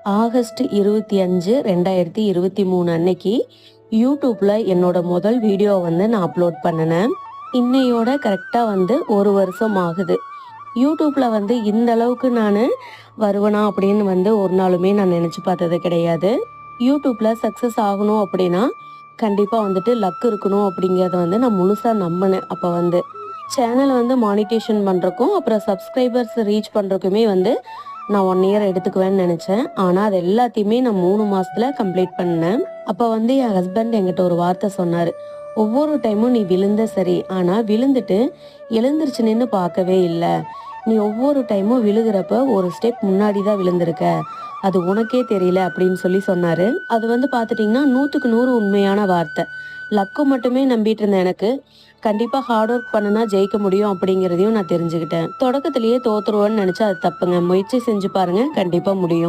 August 25, 2023 அன்னைக்கு யூடியூப்ல என்னோட முதல் வீடியோ வந்து நான் அப்லோட் பண்ணினேன். இன்னையோட கரெக்டாக வந்து 1 வருஷம் ஆகுது. யூடியூப்ல வந்து இந்த அளவுக்கு நான் வருவேனா அப்படின்னு வந்து ஒரு நாளுமே நான் நினச்சி பார்த்தது கிடையாது. யூடியூப்ல சக்ஸஸ் ஆகணும் அப்படின்னா கண்டிப்பாக வந்துட்டு லக் இருக்கணும் அப்படிங்கிறத வந்து நான் முழுசாக நம்பினேன். அப்போ வந்து சேனலை வந்து மானிட்டேஷன் பண்ணுறக்கும் அப்புறம் சப்ஸ்கிரைபர்ஸ் ரீச் பண்ணுறக்குமே வந்து நான் 1 இயர் எடுத்துக்குவேன்னு நினச்சேன். ஆனால் அது எல்லாத்தையுமே நான் 3 மாசத்துல கம்ப்ளீட் பண்ணேன். அப்போ வந்து என் ஹஸ்பண்ட் என்கிட்ட ஒரு வார்த்தை சொன்னார். ஒவ்வொரு டைமும் நீ விழுந்த சரி, ஆனால் விழுந்துட்டு எழுந்திருச்சு நின்று பார்க்கவே இல்லை. நீ ஒவ்வொரு டைமும் விழுகிறப்ப ஒரு ஸ்டெப் முன்னாடி தான் விழுந்திருக்க, அது உனக்கே தெரியல அப்படின்னு சொல்லி சொன்னாரு. அது வந்து பார்த்துட்டிங்கன்னா 100க்கு 100 உண்மையான வார்த்தை. லக்கு மட்டுமே நம்பிட்டு இருந்த எனக்கு கண்டிப்பா ஹார்ட் ஒர்க் பண்ணுனா ஜெயிக்க முடியும் அப்படிங்கிறதையும் நான் தெரிஞ்சுக்கிட்டேன். தொடக்கத்திலேயே தோத்துருவேன்னு நினைச்சா அது தப்புங்க. முயற்சி செஞ்சு பாருங்க, கண்டிப்பா முடியும்.